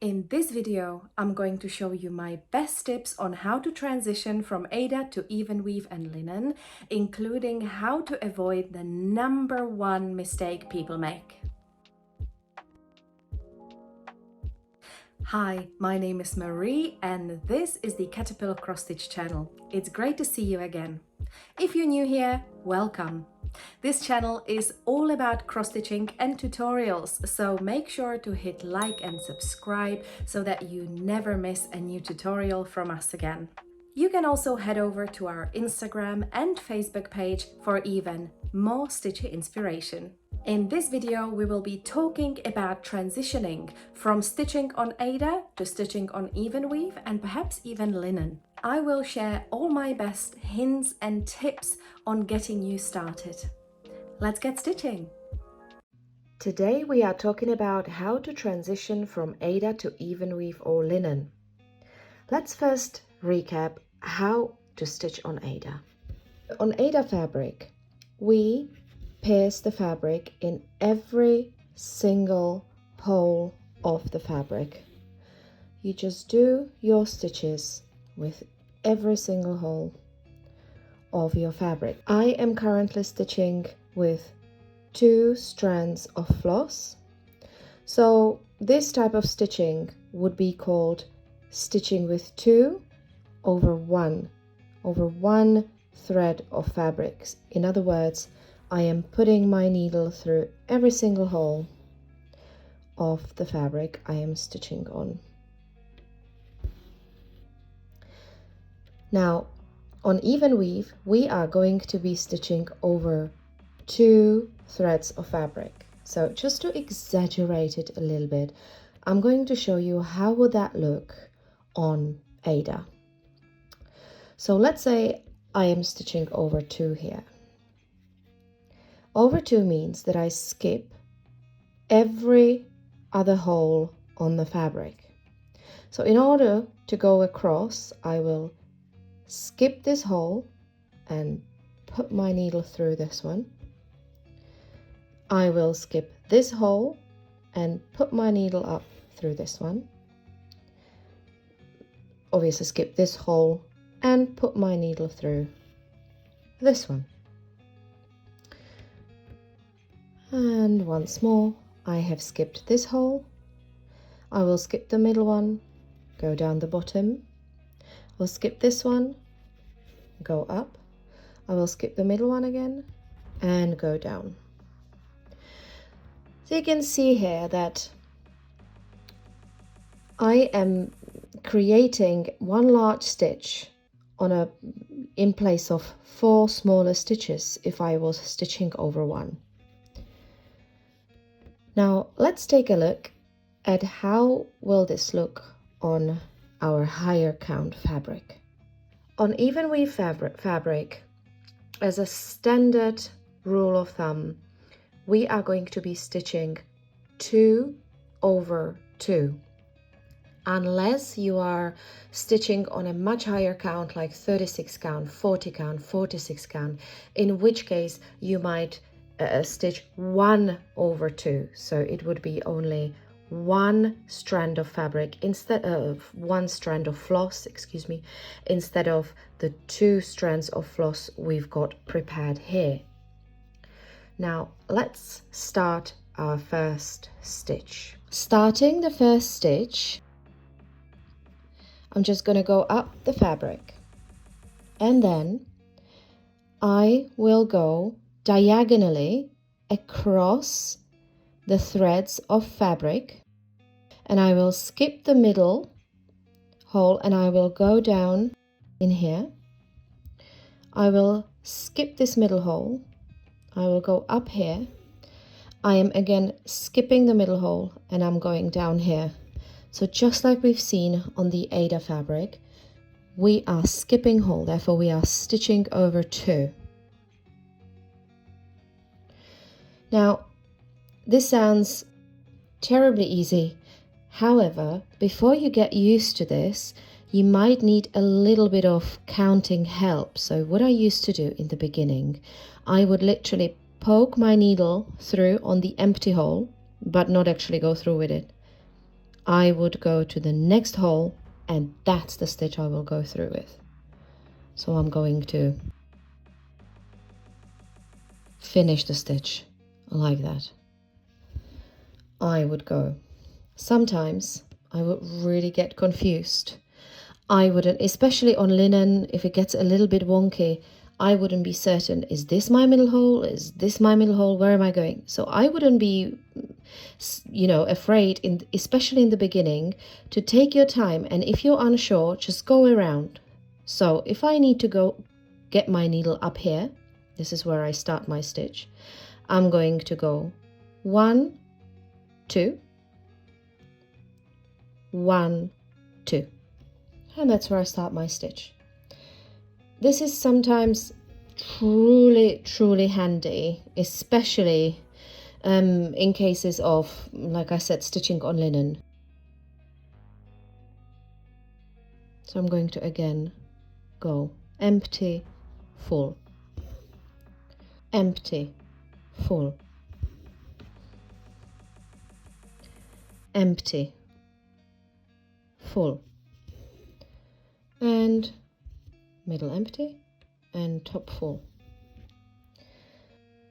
In this video, I'm going to show you my best tips on how to transition from aida to Evenweave and linen, including how to avoid the #1 mistake people make. Hi, my name is Marie and this is the Caterpillar Cross Stitch channel. It's great to see you again. If you're new here, welcome. This channel is all about cross-stitching and tutorials, so make sure to hit like and subscribe so that you never miss a new tutorial from us again. You can also head over to our Instagram and Facebook page for even more stitchy inspiration. In this video, we will be talking about transitioning from stitching on aida to stitching on Evenweave and perhaps even linen. I will share all my best hints and tips on getting you started. Let's get stitching! Today we are talking about how to transition from aida to Evenweave or linen. Let's first recap how to stitch on aida. On aida fabric, we pierce the fabric in every single hole of the fabric. You just do your stitches with every single hole of your fabric. I am currently stitching with 2 strands of floss. So this type of stitching would be called stitching with 2 over 1 thread of fabrics. In other words, I am putting my needle through every single hole of the fabric I am stitching on. Now, on Evenweave, we are going to be stitching over 2 threads of fabric. So just to exaggerate it a little bit, I'm going to show you how would that look on aida. So let's say I am stitching over 2 here. Over 2 means that I skip every other hole on the fabric. So in order to go across, I will skip this hole and put my needle through this one. I will skip this hole and put my needle up through this one. Obviously skip this hole and put my needle through this one. And once more, I have skipped this hole. I will skip the middle one, go down the bottom. I'll skip this one, go up. I will skip the middle one again and go down. So you can see here that I am creating 1 large stitch in place of 4 smaller stitches if I was stitching over 1. Now let's take a look at how will this look on our higher count fabric. On Evenweave fabric, as a standard rule of thumb, we are going to be stitching 2 over 2. Unless you are stitching on a much higher count like 36 count, 40 count, 46 count, in which case you might stitch 1 over 2. So it would be only 1 strand of fabric instead of 1 strand of floss, instead of the 2 strands of floss we've got prepared here. Now let's start our first stitch. Starting the first stitch, I'm just going to go up the fabric and then I will go diagonally across the threads of fabric and I will skip the middle hole and I will go down in here. I will skip this middle hole. I will go up here. I am again skipping the middle hole and I'm going down here. So just like we've seen on the aida fabric, we are skipping hole, therefore we are stitching over 2. Now, this sounds terribly easy. However, before you get used to this, you might need a little bit of counting help. So what I used to do in the beginning, I would literally poke my needle through on the empty hole, but not actually go through with it. I would go to the next hole, and that's the stitch I will go through with. So I'm going to finish the stitch like that. I would go. Sometimes I would really get confused. I wouldn't, especially on linen, if it gets a little bit wonky, I wouldn't be certain, is this my middle hole? Is this my middle hole? Where am I going? So I wouldn't be, afraid, especially in the beginning, to take your time. And if you're unsure, just go around. So if I need to go get my needle up here, this is where I start my stitch. I'm going to go 1, 2, 1, 2. And that's where I start my stitch. This is sometimes truly handy, especially in cases of, like I said, stitching on linen. So I'm going to again go empty, full, empty, full, empty, full, and middle empty and top full.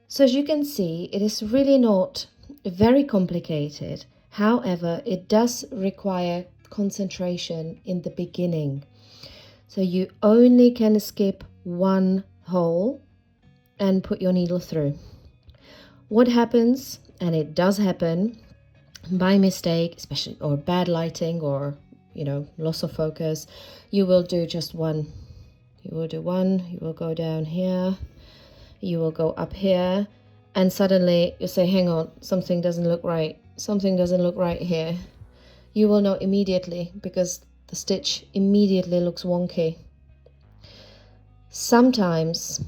So as you can see, it is really not very complicated. However, it does require concentration in the beginning. So you only can skip one hole and put your needle through. What happens, and it does happen by mistake, especially, or bad lighting, or loss of focus, you will do just one. You will do one, you will go down here, you will go up here, and suddenly you say, hang on, something doesn't look right. Something doesn't look right here. You will know immediately, because the stitch immediately looks wonky. Sometimes,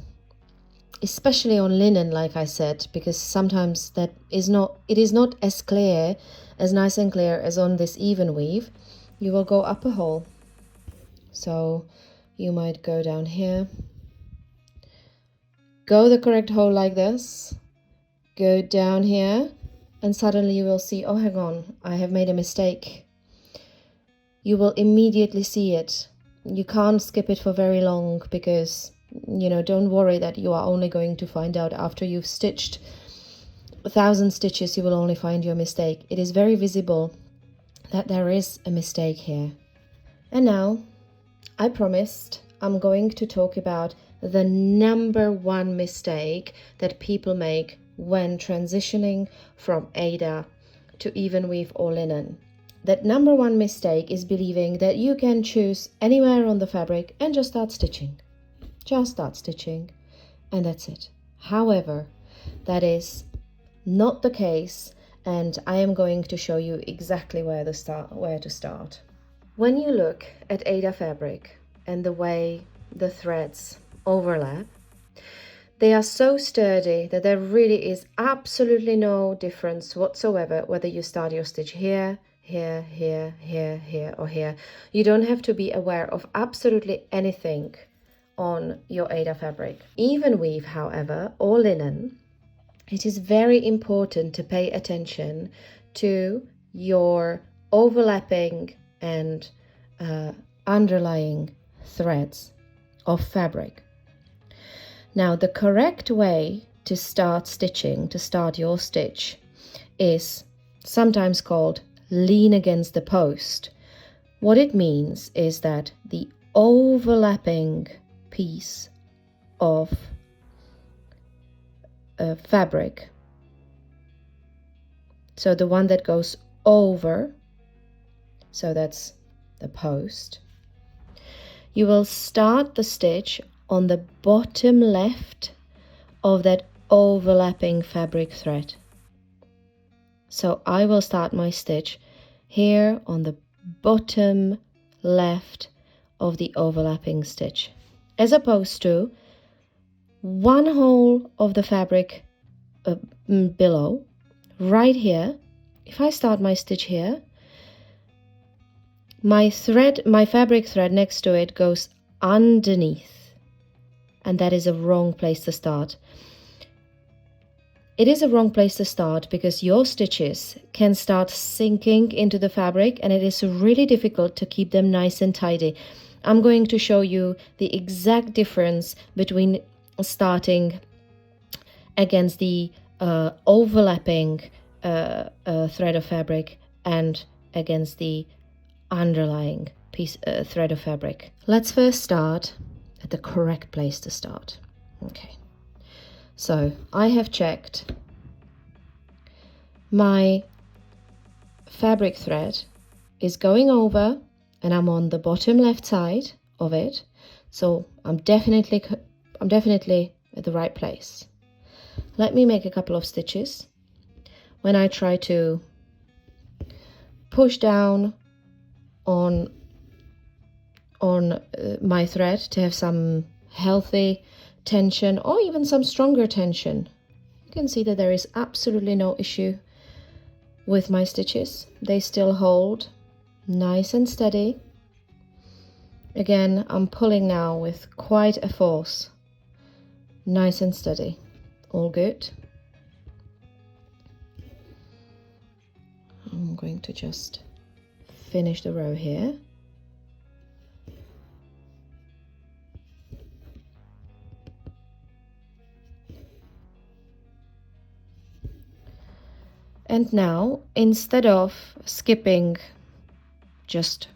especially on linen, like I said, because sometimes it is not as clear, as nice and clear as on this Evenweave, you will go up a hole. So you might go down here, go the correct hole like this, go down here, and suddenly you will see, oh, hang on, I have made a mistake. You will immediately see it. You can't skip it for very long, because, don't worry that you are only going to find out after you've stitched 1,000 stitches, you will only find your mistake. It is very visible that there is a mistake here. And now, I promised I'm going to talk about the number one mistake that people make when transitioning from Aida to Evenweave or linen. That number one mistake is believing that you can choose anywhere on the fabric and just start stitching. Just start stitching, and that's it. However, that is not the case, and I am going to show you exactly where to start. When you look at Aida fabric and the way the threads overlap, they are so sturdy that there really is absolutely no difference whatsoever whether you start your stitch here, here, here, here, here, or here. You don't have to be aware of absolutely anything on your Aida fabric. Evenweave, however, or linen, it is very important to pay attention to your overlapping and underlying threads of fabric. Now, the correct way to start your stitch, is sometimes called lean against the post. What it means is that the overlapping piece of fabric, so the one that goes over, so that's the post, you will start the stitch on the bottom left of that overlapping fabric thread. So I will start my stitch here on the bottom left of the overlapping stitch, as opposed to one hole of the fabric below, right here. If I start my stitch here, my fabric thread next to it goes underneath, and that is a wrong place to start. it is a wrong place to start because your stitches can start sinking into the fabric and it is really difficult to keep them nice and tidy. I'm going to show you the exact difference between starting against the overlapping thread of fabric and against the underlying thread of fabric. Let's first start at the correct place to start. Okay, so I have checked my fabric thread is going over and I'm on the bottom left side of it, so I'm definitely at the right place. Let me make a couple of stitches. When I try to push down on my thread to have some healthy tension or even some stronger tension, you can see that there is absolutely no issue with my stitches. They still hold nice and steady. Again, I'm pulling now with quite a force. Nice and steady. All good. I'm going to just finish the row here. And now, instead of skipping just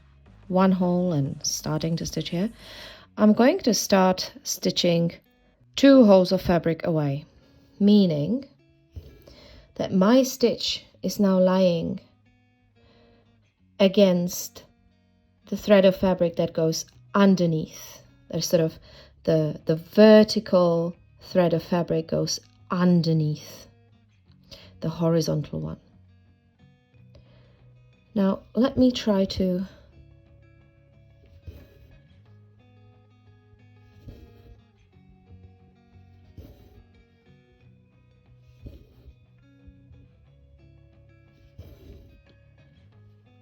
one hole and starting to stitch here, I'm going to start stitching 2 holes of fabric away, meaning that my stitch is now lying against the thread of fabric that goes underneath. There's sort of the vertical thread of fabric goes underneath the horizontal one. Now let me try to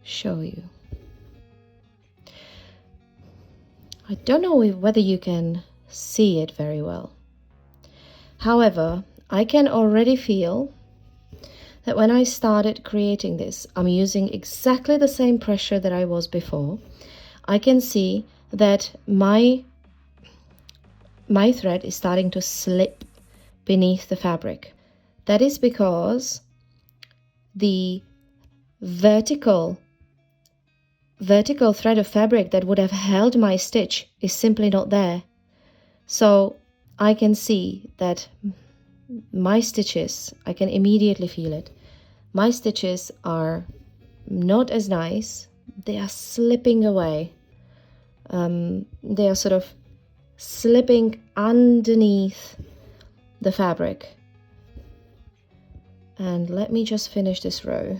show you. I don't know whether you can see it very well. However, I can already feel that when I started creating this, I'm using exactly the same pressure that I was before. I can see that my thread is starting to slip beneath the fabric. That is because the vertical thread of fabric that would have held my stitch is simply not there. So I can see that my stitches, I can immediately feel it. My stitches are not as nice. They are slipping away. They are sort of slipping underneath the fabric. And let me just finish this row.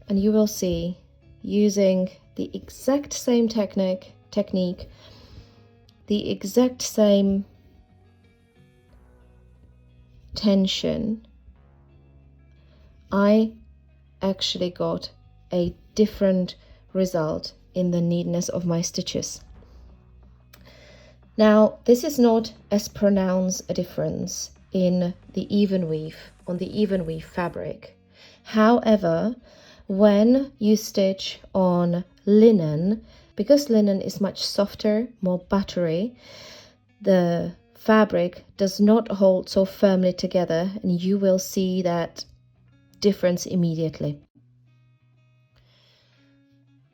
And you will see, using the exact same technique, the exact same tension, I actually got a different result in the neatness of my stitches. Now, this is not as pronounced a difference in the Evenweave, on the Evenweave fabric. However, when you stitch on linen, because linen is much softer, more buttery, the fabric does not hold so firmly together, and you will see that difference immediately.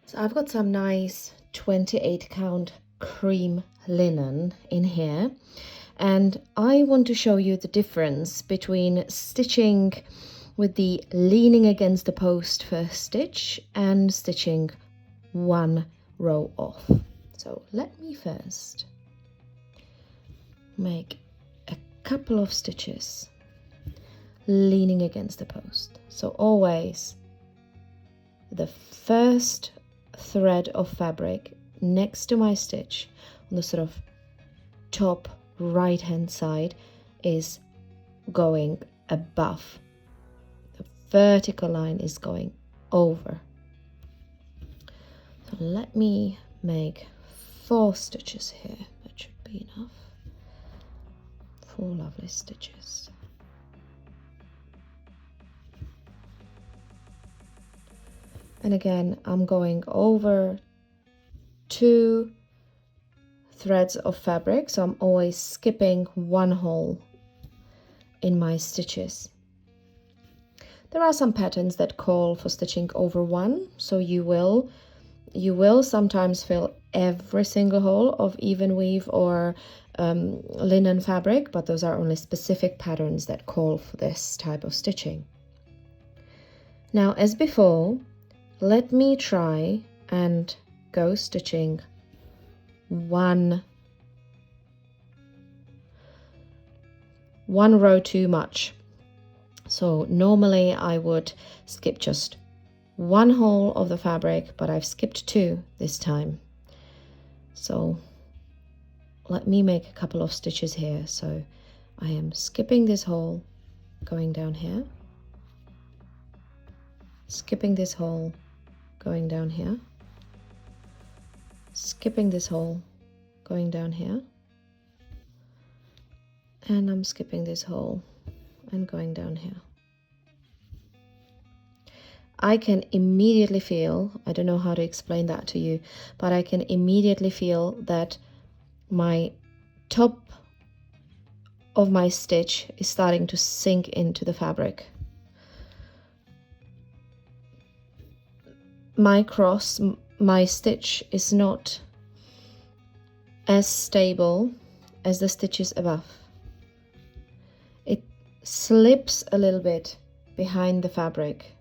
So I've got some nice 28 count cream linen in here, and I want to show you the difference between stitching with the leaning against the post first stitch and stitching one row off. So let me first make a couple of stitches leaning against the post. So always the first thread of fabric next to my stitch on the sort of top right hand side is going above. The vertical line is going over. So let me make 4 stitches here. That should be enough. 4 lovely stitches. And again, I'm going over 2 threads of fabric, so I'm always skipping 1 hole in my stitches. There are some patterns that call for stitching over 1, so you will sometimes fill every single hole of Evenweave or linen fabric, but those are only specific patterns that call for this type of stitching. Now, as before, let me try and go stitching one row too much. So normally I would skip just 1 hole of the fabric, but I've skipped 2 this time. So let me make a couple of stitches here. So I am skipping this hole, going down here, skipping this hole, going down here, skipping this hole, going down here, and I'm skipping this hole and going down here. I can immediately feel, I don't know how to explain that to you, but I can immediately feel that my top of my stitch is starting to sink into the fabric. My stitch is not as stable as the stitches above. It slips a little bit behind the fabric.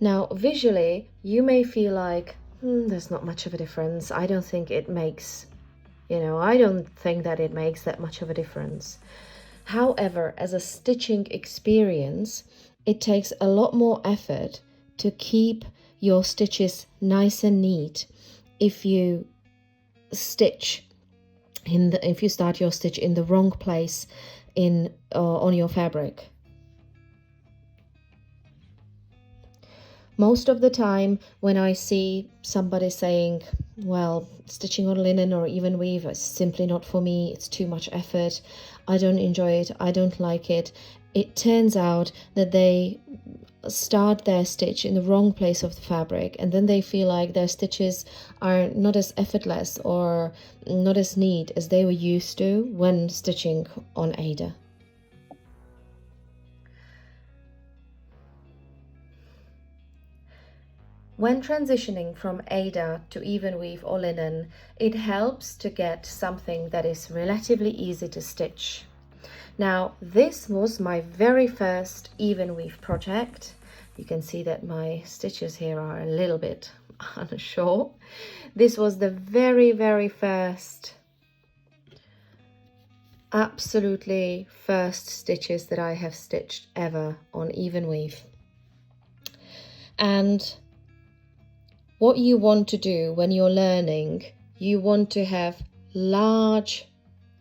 Now, visually, you may feel like, there's not much of a difference. I don't think it makes, I don't think that it makes that much of a difference. However, as a stitching experience, it takes a lot more effort to keep your stitches nice and neat if you start your stitch in the wrong place on your fabric. Most of the time when I see somebody saying, well, stitching on linen or Evenweave is simply not for me, it's too much effort, I don't enjoy it, I don't like it, it turns out that they start their stitch in the wrong place of the fabric, and then they feel like their stitches are not as effortless or not as neat as they were used to when stitching on Aida. When transitioning from Aida to Evenweave or linen, it helps to get something that is relatively easy to stitch. Now, this was my very first Evenweave project. You can see that my stitches here are a little bit unsure. This was the very, very first, absolutely first stitches that I have stitched ever on Evenweave. And what you want to do when you're learning, you want to have large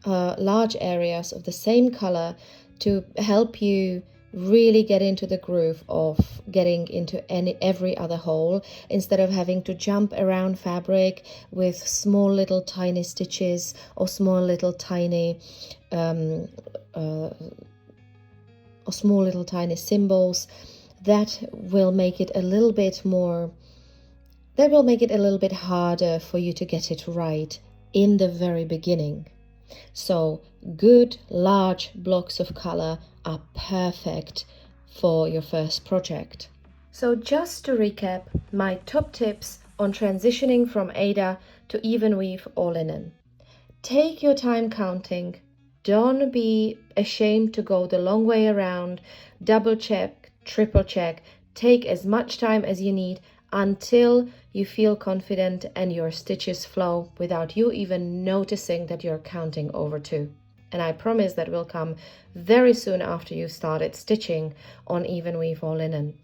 areas of the same color to help you really get into the groove of getting into every other hole, instead of having to jump around fabric with small little tiny stitches or small little tiny symbols. That will make it a little bit harder for you to get it right in the very beginning. So good large blocks of color are perfect for your first project. So just to recap, my top tips on transitioning from Aida to Evenweave or linen. Take your time counting. Don't be ashamed to go the long way around. Double check, triple check. Take as much time as you need until you feel confident and your stitches flow without you even noticing that you're counting over 2. And I promise that will come very soon after you started stitching on Evenweave or linen.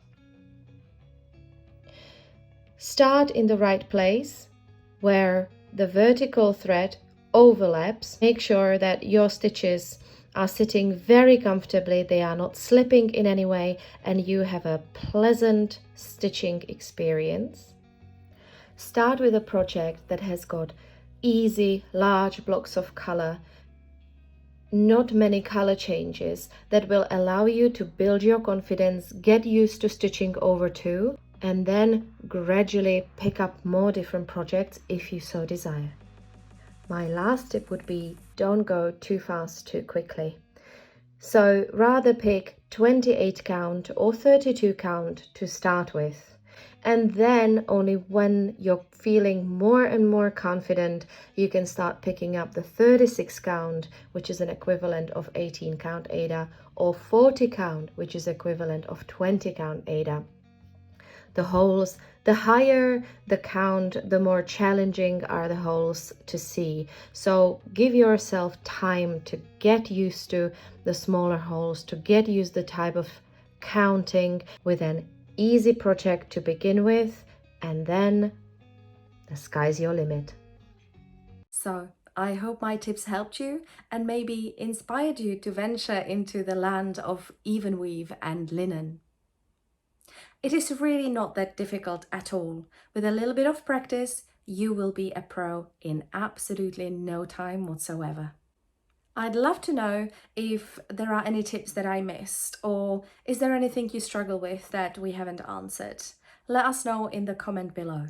Start in the right place where the vertical thread overlaps. Make sure that your stitches are sitting very comfortably, they are not slipping in any way, and you have a pleasant stitching experience. Start with a project that has got easy, large blocks of color, not many color changes, that will allow you to build your confidence, get used to stitching over two, and then gradually pick up more different projects if you so desire. My last tip would be, don't go too fast too quickly. So rather pick 28 count or 32 count to start with. And then only when you're feeling more and more confident, you can start picking up the 36 count, which is an equivalent of 18 count aida, or 40 count, which is equivalent of 20 count aida. The holes, the higher the count, the more challenging are the holes to see. So give yourself time to get used to the smaller holes, to get used to the type of counting with an easy project to begin with, and then the sky's your limit. So I hope my tips helped you and maybe inspired you to venture into the land of Evenweave and linen. It is really not that difficult at all. With a little bit of practice, you will be a pro in absolutely no time whatsoever. I'd love to know if there are any tips that I missed, or is there anything you struggle with that we haven't answered? Let us know in the comment below.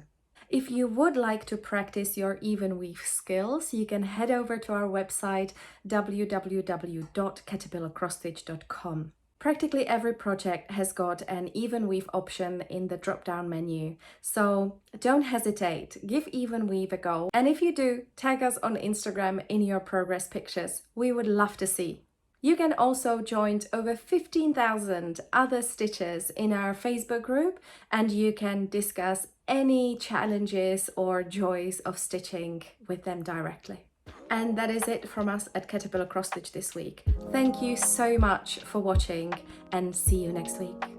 If you would like to practice your Evenweave skills, you can head over to our website www.caterpillarcrossstitch.com. Practically every project has got an Evenweave option in the drop-down menu, so don't hesitate, give Evenweave a go, and if you do, tag us on Instagram in your progress pictures. We would love to see. You can also join over 15,000 other stitchers in our Facebook group, and you can discuss any challenges or joys of stitching with them directly. And that is it from us at Caterpillar Cross Stitch this week. Thank you so much for watching and see you next week.